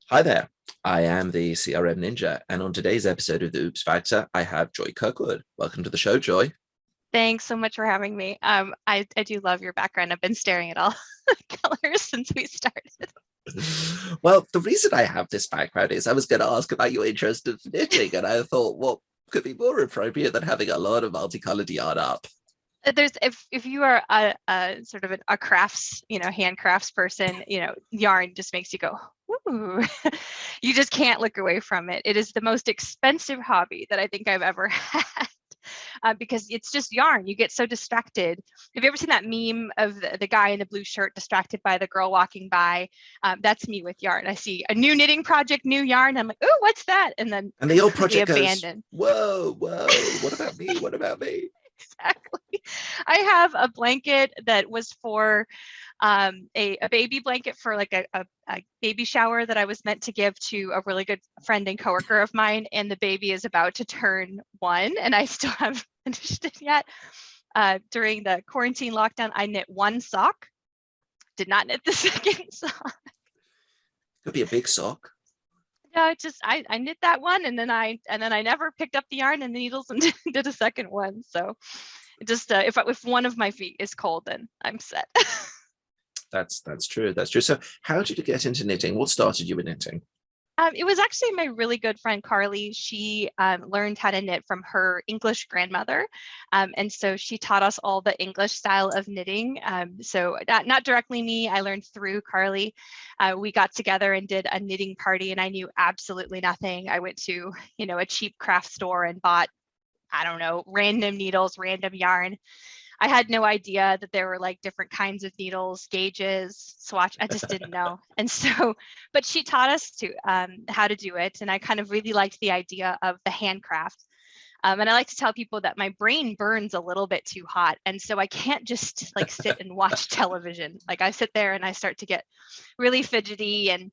Hi there. I am the CRM Ninja, and on today's episode of the Oops Factor, I have Joy Kirkwood. Welcome to the show, Joy. Thanks so much for having me. I do love your background. I've been staring at all the colors since we started. Well, the reason I have this background is I was going to ask about your interest in knitting, and I thought, what could be more appropriate than having a lot of multicolored yarn up? There's if you are a sort of a crafts, handcrafts person, yarn just makes you go, ooh. You just can't look away from it. It is the most expensive hobby that I think I've ever had. Because it's just yarn. You get so distracted. Have you ever seen that meme of the guy in the blue shirt distracted by the girl walking by? That's me with yarn. I see a new knitting project, new yarn. I'm like, oh, what's that? And then And the old completely project goes, abandoned. whoa, whoa, what about me? What about me? Exactly. I have a blanket that was for a baby blanket for like a baby shower that I was meant to give to a really good friend and coworker of mine. And the baby is about to turn 1 and I still haven't finished it yet. During the quarantine lockdown, I knit one sock, did not knit the second sock. Could be a big sock. No, just I knit that one and then I never picked up the yarn and the needles and did a second one. So just if one of my feet is cold, then I'm set. That's true. That's true. So, how did you get into knitting? What started you in knitting? It was actually my really good friend Carly. She learned how to knit from her English grandmother. And so she taught us all the English style of knitting. So not directly me, I learned through Carly. We got together and did a knitting party and I knew absolutely nothing. I went to, a cheap craft store and bought, I don't know, random needles, random yarn. I had no idea that there were like different kinds of needles, gauges, swatch. I just didn't know. And so, but she taught us to how to do it. And I kind of really liked the idea of the handcraft. And I like to tell people that my brain burns a little bit too hot. And so I can't just like sit and watch television. Like I sit there and I start to get really fidgety and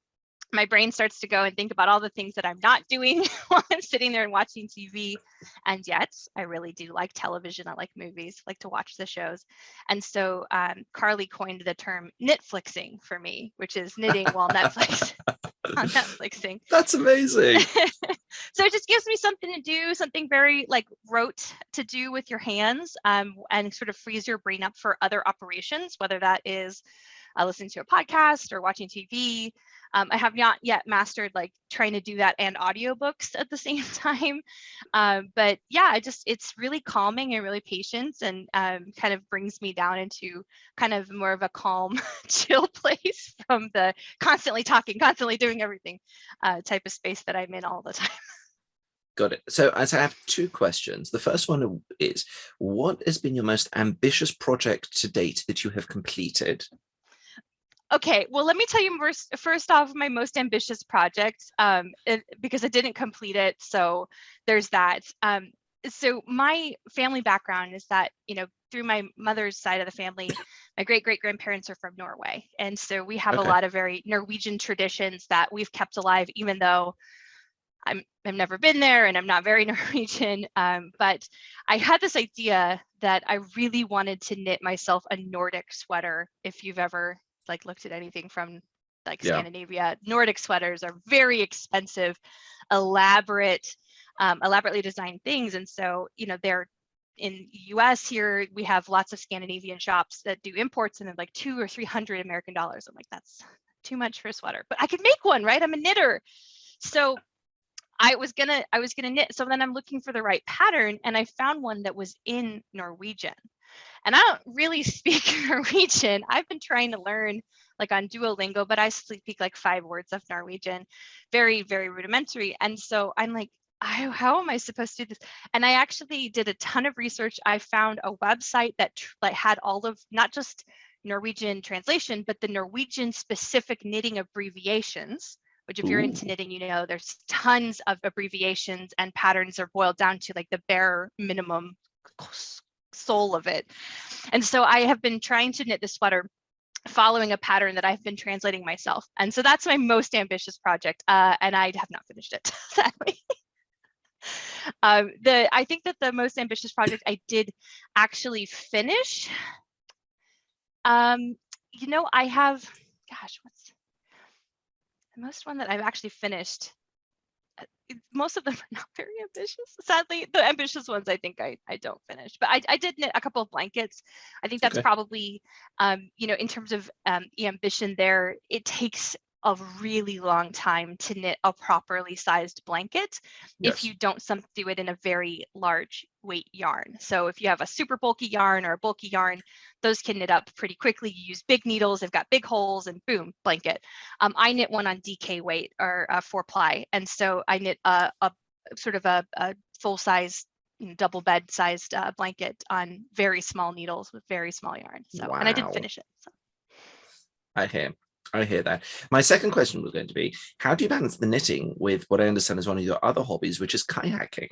my brain starts to go and think about all the things that I'm not doing while I'm sitting there and watching TV. And yet I really do like television. I like movies, like to watch the shows. And so Carly coined the term knitflixing for me, which is knitting while Netflix on Netflixing. That's amazing. So it just gives me something to do, something very like rote to do with your hands, and sort of frees your brain up for other operations, whether that is listening to a podcast or watching TV. I have not yet mastered like trying to do that and audiobooks at the same time. But yeah, it's really calming and really patient and kind of brings me down into kind of more of a calm, chill place from the constantly talking, constantly doing everything type of space that I'm in all the time. Got it. So, as I have two questions. The first one is, what has been your most ambitious project to date that you have completed? Okay, well, let me tell you first off, my most ambitious project, because I didn't complete it. So there's that. So my family background is that, through my mother's side of the family, my great-great-grandparents are from Norway. And so we have a Okay. lot of very Norwegian traditions that we've kept alive, even though I've never been there and I'm not very Norwegian. But I had this idea that I really wanted to knit myself a Nordic sweater. If you've ever like looked at anything from like Yeah. Scandinavia, Nordic sweaters are very expensive, elaborately designed things. And so, they're in US here, we have lots of Scandinavian shops that do imports and they're like $200 or $300 American. I'm like, that's too much for a sweater, but I could make one, right? I'm a knitter. So I was gonna knit. So then I'm looking for the right pattern and I found one that was in Norwegian. And I don't really speak Norwegian. I've been trying to learn like on Duolingo, but I speak like 5 words of Norwegian, very, very rudimentary. And so I'm like, how am I supposed to do this? And I actually did a ton of research. I found a website that like had all of not just Norwegian translation, but the Norwegian specific knitting abbreviations, which if you're Ooh. into knitting, there's tons of abbreviations and patterns are boiled down to like the bare minimum soul of it. And so I have been trying to knit this sweater following a pattern that I've been translating myself. And so that's my most ambitious project. And I have not finished it, sadly. I think that the most ambitious project I did actually finish, I have, gosh, The most one that I've actually finished, most of them are not very ambitious. Sadly, the ambitious ones I think I don't finish, but I did knit a couple of blankets. I think that's Okay. probably, in terms of the ambition there, it takes a really long time to knit a properly sized blanket if you Yes. don't do it in a very large weight yarn. So if you have a super bulky yarn or a bulky yarn, those can knit up pretty quickly. You use big needles, they've got big holes, and boom, blanket. I knit one on DK weight or 4-ply, and so I knit a sort of a full size, double bed sized blanket on very small needles with very small yarn. So, and I didn't Wow. finish it. So. I hear. I hear that. My second question was going to be, how do you balance the knitting with what I understand is one of your other hobbies, which is kayaking?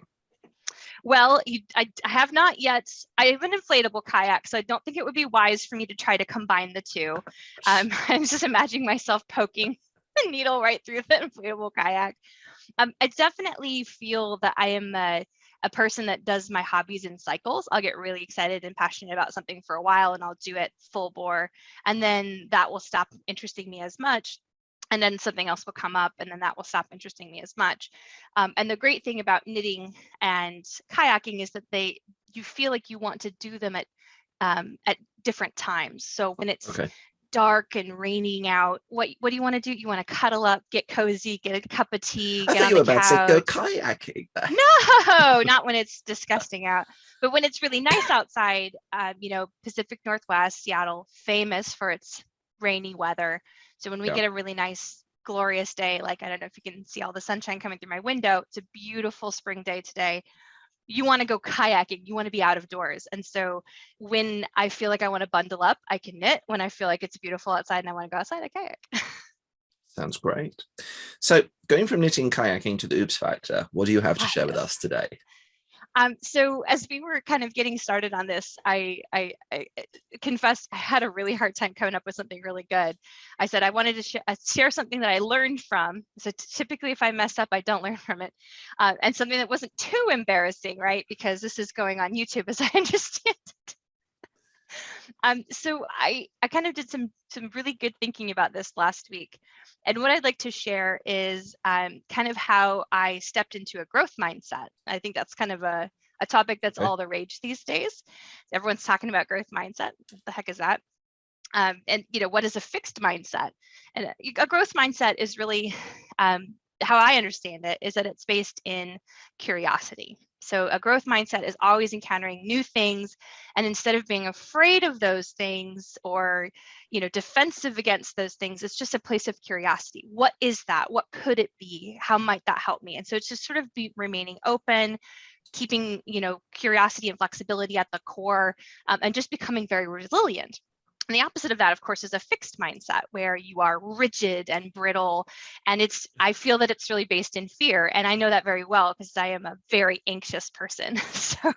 Well, I have not yet. I have an inflatable kayak, so I don't think it would be wise for me to try to combine the two. I'm just imagining myself poking a needle right through the inflatable kayak. I definitely feel that I am a person that does my hobbies in cycles. I'll get really excited and passionate about something for a while and I'll do it full bore. And then that will stop interesting me as much. And then something else will come up and then that will stop interesting me as much. And the great thing about knitting and kayaking is that you feel like you want to do them at different times. So when it's Okay. dark and raining out, what do you want to do? You want to cuddle up, get cozy, get a cup of tea, I get thought on you the were about to say go couch. kayaking. No, not when it's disgusting out, but when it's really nice outside. Pacific Northwest, Seattle, famous for its rainy weather. So when we Yeah. get a really nice, glorious day, like I don't know if you can see all the sunshine coming through my window. It's a beautiful spring day today. You want to go kayaking, you want to be out of doors. And so when I feel like I want to bundle up, I can knit. When I feel like it's beautiful outside and I want to go outside, I kayak. Sounds great. So, going from knitting kayaking to the oops factor, what do you have to Ah, share with yes. us today? So as we were kind of getting started on this, I confessed I had a really hard time coming up with something really good. I said I wanted to share something that I learned from. So typically, if I mess up, I don't learn from it, and something that wasn't too embarrassing, right? Because this is going on YouTube, as I understand. So I kind of did some really good thinking about this last week, and what I'd like to share is kind of how I stepped into a growth mindset. I think that's kind of a topic that's Okay. all the rage these days. Everyone's talking about growth mindset. What the heck is that? And what is a fixed mindset? And a growth mindset is really how I understand it is that it's based in curiosity. So a growth mindset is always encountering new things, and instead of being afraid of those things or defensive against those things, it's just a place of curiosity. What is that? What could it be? How might that help me? And so it's just sort of remaining open, keeping curiosity and flexibility at the core, and just becoming very resilient. And the opposite of that, of course, is a fixed mindset where you are rigid and brittle. And I feel that it's really based in fear. And I know that very well because I am a very anxious person. So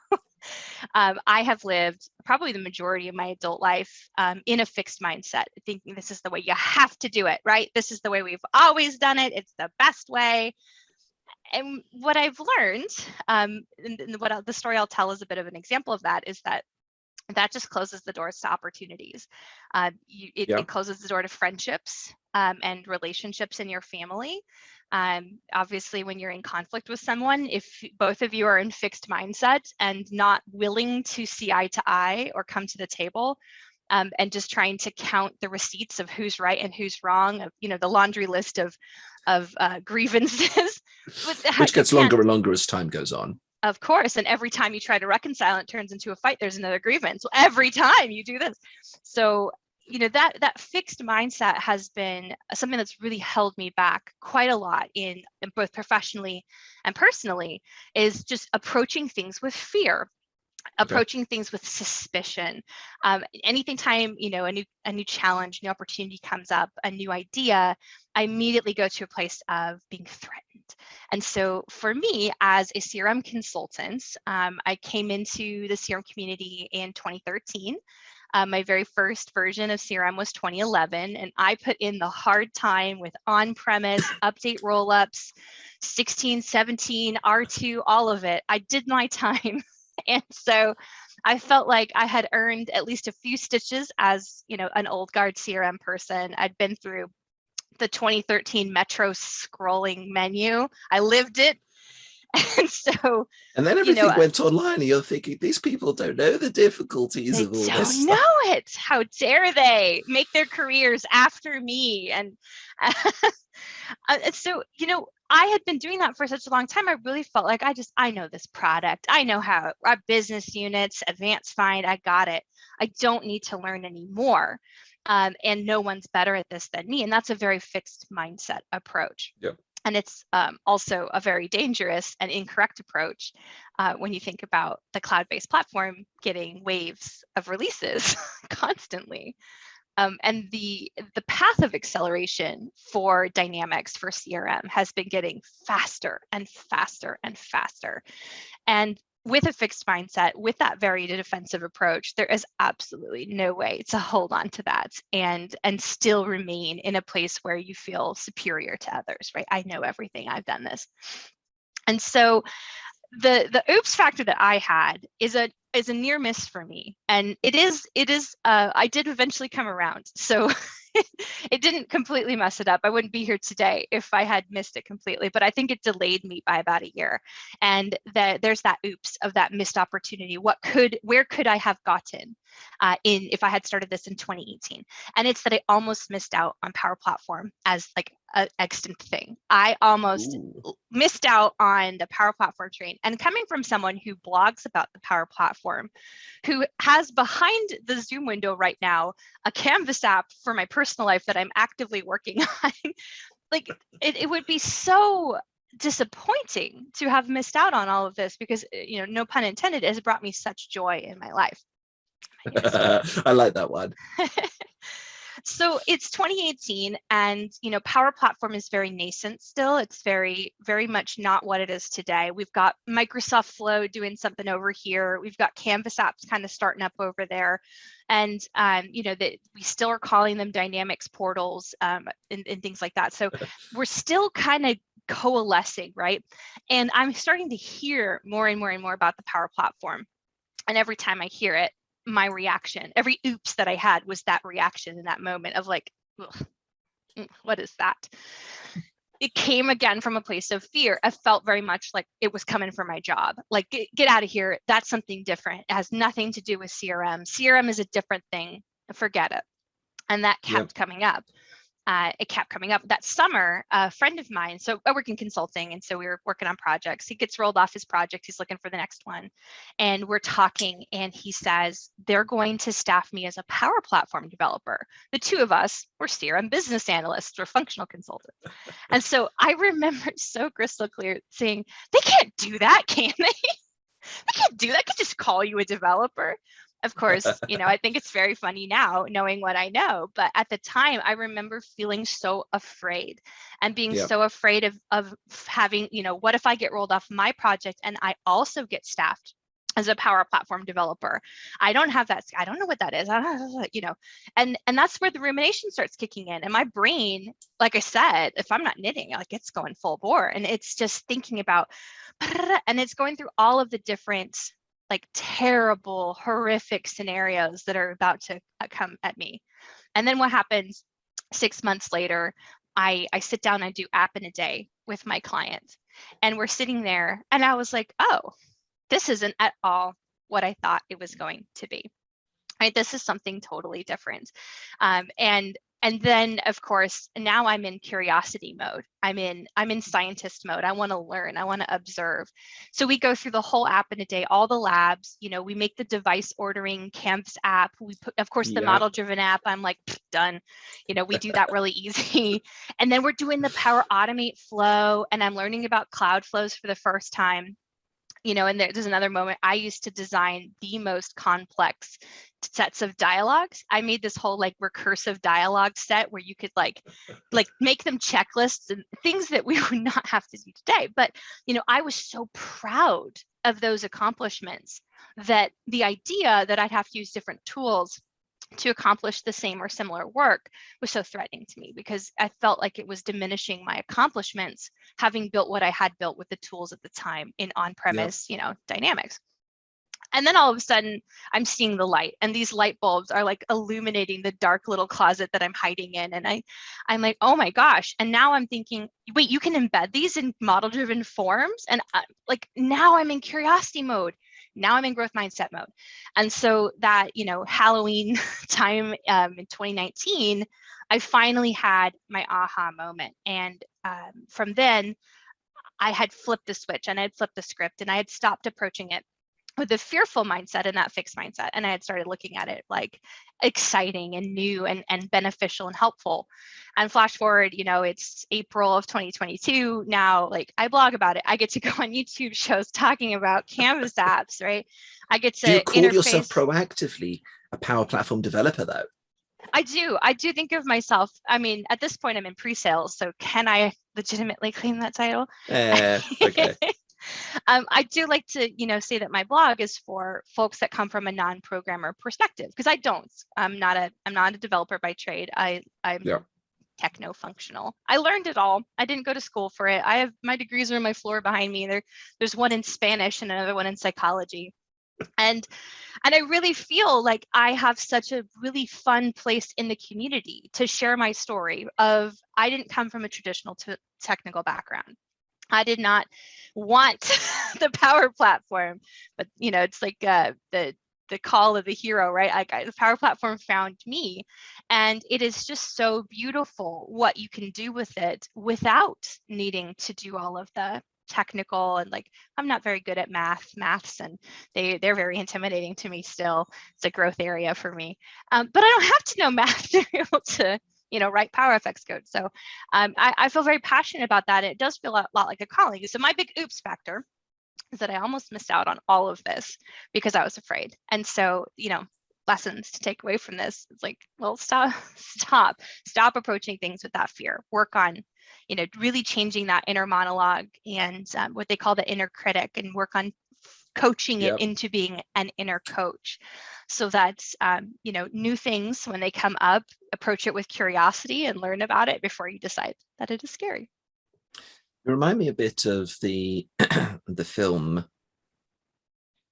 I have lived probably the majority of my adult life in a fixed mindset, thinking this is the way you have to do it, right? This is the way we've always done it. It's the best way. And what I've learned, and the story I'll tell is a bit of an example of that, is that just closes the doors to opportunities. Yeah. It closes the door to friendships and relationships in your family. Obviously, when you're in conflict with someone, if both of you are in fixed mindset and not willing to see eye to eye or come to the table, and just trying to count the receipts of who's right and who's wrong, of the laundry list of grievances, Which you gets can't. longer and longer as time goes on. Of course, and every time you try to reconcile, it turns into a fight. There's another grievance. Every time you do this, so that fixed mindset has been something that's really held me back quite a lot in both professionally and personally. Is just approaching things with fear, Okay. approaching things with suspicion. Anything time a new challenge, new opportunity comes up, a new idea, I immediately go to a place of being threatened. And so for me, as a CRM consultant, I came into the CRM community in 2013. My very first version of CRM was 2011, and I put in the hard time with on-premise update rollups, 16, 17, R2, all of it. I did my time. And so I felt like I had earned at least a few stitches as, an old guard CRM person. I'd been through the 2013 Metro scrolling menu. I lived it. And so, And then everything went online, and you're thinking, these people don't know the difficulties they of all don't this stuff. know it. How dare they make their careers after me? And so, I had been doing that for such a long time. I really felt like I know this product. I know how our business units, advanced find, I got it. I don't need to learn anymore. And no one's better at this than me. And that's a very fixed mindset approach. Yep. And it's also a very dangerous and incorrect approach when you think about the cloud-based platform getting waves of releases constantly. And the path of acceleration for Dynamics for CRM has been getting faster and faster and faster. And with a fixed mindset, with that very defensive approach, there is absolutely no way to hold on to that and still remain in a place where you feel superior to others, right? I know everything, I've done this. And so the oops factor that I had is a near miss for me. And it is I did eventually come around. So it didn't completely mess it up. I wouldn't be here today if I had missed it completely, but I think it delayed me by about a year. And there's that oops of that missed opportunity. Where could I have gotten if I had started this in 2018? And it's that I almost missed out on Power Platform as like an extant thing. I almost missed out on the Power Platform train. And coming from someone who blogs about the Power Platform, who has behind the Zoom window right now a Canvas app for my personal life that I'm actively working on, like it would be so disappointing to have missed out on all of this because, no pun intended, it has brought me such joy in my life. I like that one. So it's 2018 and, Power Platform is very nascent still. It's very, very much not what it is today. We've got Microsoft Flow doing something over here. We've got Canvas apps kind of starting up over there. And, that we still are calling them Dynamics portals and things like that. So we're still kind of coalescing, right? And I'm starting to hear more and more and more about the Power Platform. And every time I hear it, my reaction, every oops that I had was that reaction in that moment of like, what is that? It came again from a place of fear. I felt very much like it was coming for my job. Like, get out of here. That's something different. It has nothing to do with CRM. CRM is a different thing. Forget it. And that kept coming up. It kept coming up. That summer, a friend of mine, so I work in consulting, and so we were working on projects. He gets rolled off his project. He's looking for the next one. And we're talking, and he says, they're going to staff me as a Power Platform developer. The two of us were CRM business analysts or functional consultants. And so I remember so crystal clear saying, they can't do that, can they? They can't do that. I could just call you a developer. Of course, I think it's very funny now knowing what I know. But at the time, I remember feeling so afraid and being so afraid of having, what if I get rolled off my project and I also get staffed as a Power Platform developer? I don't have that. I don't know what that is. And that's where the rumination starts kicking in. And my brain, like I said, if I'm not knitting, like it's going full bore. And it's just thinking about, and it's going through all of the different like terrible, horrific scenarios that are about to come at me. And then what happens 6 months later, I sit down and do app in a day with my client. And we're sitting there and I was like, oh, this isn't at all what I thought it was going to be. Right? This is something totally different. And then, of course, now I'm in curiosity mode. I'm in scientist mode. I want to learn. I want to observe. So we go through the whole app in a day, all the labs. We make the device ordering Canvas app. We put, of course, the model-driven app. I'm like, done. We do that really easy. And then we're doing the Power Automate flow, and I'm learning about cloud flows for the first time. And there's another moment. I used to design the most complex sets of dialogues. I made this whole like recursive dialogue set where you could like make them checklists and things that we would not have to do today. But, I was so proud of those accomplishments that the idea that I'd have to use different tools to accomplish the same or similar work was so threatening to me because I felt like it was diminishing my accomplishments, having built what I had built with the tools at the time in on-premise, Dynamics. And then all of a sudden I'm seeing the light, and these light bulbs are like illuminating the dark little closet that I'm hiding in. And I'm like, oh my gosh. And now I'm thinking, wait, you can embed these in model driven forms. And like now I'm in curiosity mode. Now I'm in growth mindset mode. And so that, Halloween time in 2019, I finally had my aha moment. And from then I had flipped the switch and I had flipped the script, and I had stopped approaching it with a fearful mindset and that fixed mindset. And I had started looking at it like exciting and new and beneficial and helpful. And flash forward, it's April of 2022. Now, like, I blog about it. I get to go on YouTube shows talking about Canvas apps, right? I get Do you to call yourself interface. proactively a Power Platform developer, though? I do think of myself. I mean, at this point, I'm in pre-sales. So can I legitimately claim that title? Okay. I do like to, say that my blog is for folks that come from a non-programmer perspective, because I don't. I'm not a developer by trade. I'm Yeah. techno-functional. I learned it all. I didn't go to school for it. I have my degrees are on my floor behind me. There's one in Spanish and another one in psychology. And I really feel like I have such a really fun place in the community to share my story of I didn't come from a traditional technical background. I did not want the Power Platform, but it's like the call of the hero, right? The Power Platform found me, and it is just so beautiful what you can do with it without needing to do all of the technical. And like, I'm not very good at maths, and they're very intimidating to me still. It's a growth area for me, but I don't have to know math to be able to write PowerFX code. So I feel very passionate about that. It does feel a lot like a calling. So my big oops factor is that I almost missed out on all of this because I was afraid. And so, lessons to take away from this, it's like, well, stop approaching things with that fear. Work on, really changing that inner monologue and what they call the inner critic, and work on coaching it into being an inner coach, so that new things, when they come up, approach it with curiosity and learn about it before you decide that it is scary. You remind me a bit of the the film.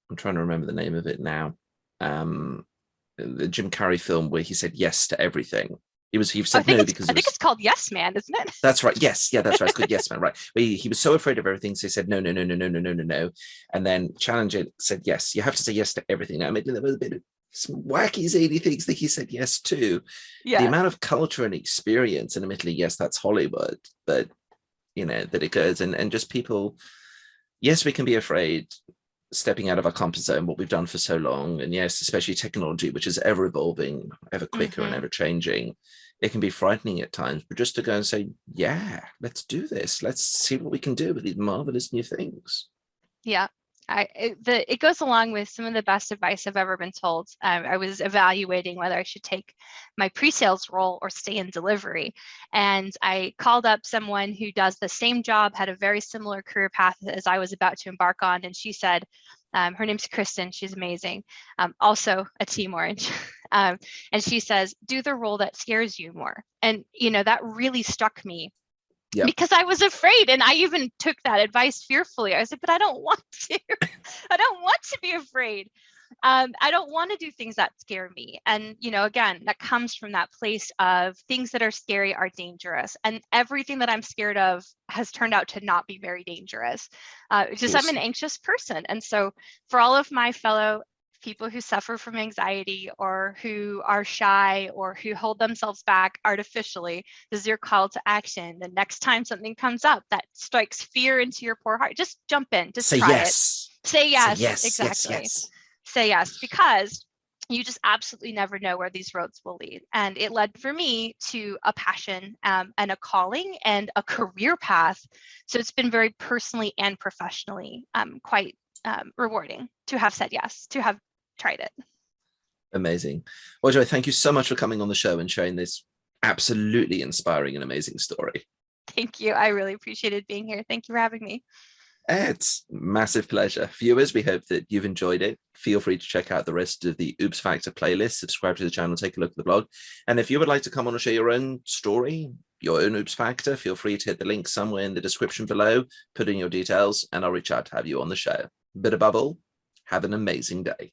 I'm trying to remember the name of it now. The Jim Carrey film where he said yes to everything. He said no because I think it's called Yes Man, isn't it? That's right. Yes, yeah, that's right. It's called Yes Man, right? But he was so afraid of everything, so he said no, no, no, no, no, no, no, no, no, and then Challenger said yes. You have to say yes to everything. Now, maybe there was a bit of some wacky zany things that he said yes to. Yeah. The amount of culture and experience, and admittedly, yes, that's Hollywood, but that it goes and just people. Yes, we can be afraid stepping out of our comfort zone, what we've done for so long, and yes, especially technology, which is ever evolving, ever quicker and ever changing. It can be frightening at times, but just to go and say, yeah, let's do this. Let's see what we can do with these marvelous new things. Yeah. It goes along with some of the best advice I've ever been told. I was evaluating whether I should take my pre-sales role or stay in delivery. And I called up someone who does the same job, had a very similar career path as I was about to embark on. And she said, her name's Kristen, she's amazing, also a Team Orange. And she says, do the role that scares you more. And, that really struck me. Yep. Because I was afraid, and I even took that advice fearfully. I was like, but I don't want to. I don't want to be afraid. I don't want to do things that scare me. And, again, that comes from that place of things that are scary are dangerous. And everything that I'm scared of has turned out to not be very dangerous. Just I'm an anxious person. And so for all of my fellow people who suffer from anxiety or who are shy or who hold themselves back artificially, this is your call to action. The next time something comes up that strikes fear into your poor heart, just jump in, just try it. Say yes. Say yes. Exactly. Yes. Say yes, because you just absolutely never know where these roads will lead. And it led for me to a passion and a calling and a career path. So it's been very personally and professionally quite rewarding to have said yes, to have tried it. Amazing. Well, Joy, thank you so much for coming on the show and sharing this absolutely inspiring and amazing story. Thank you. I really appreciated being here. Thank you for having me. It's a massive pleasure. Viewers, we hope that you've enjoyed it. Feel free to check out the rest of the Oops Factor playlist, subscribe to the channel, take a look at the blog. And if you would like to come on and share your own story, your own Oops Factor, feel free to hit the link somewhere in the description below, put in your details, and I'll reach out to have you on the show. But above all, Have an amazing day.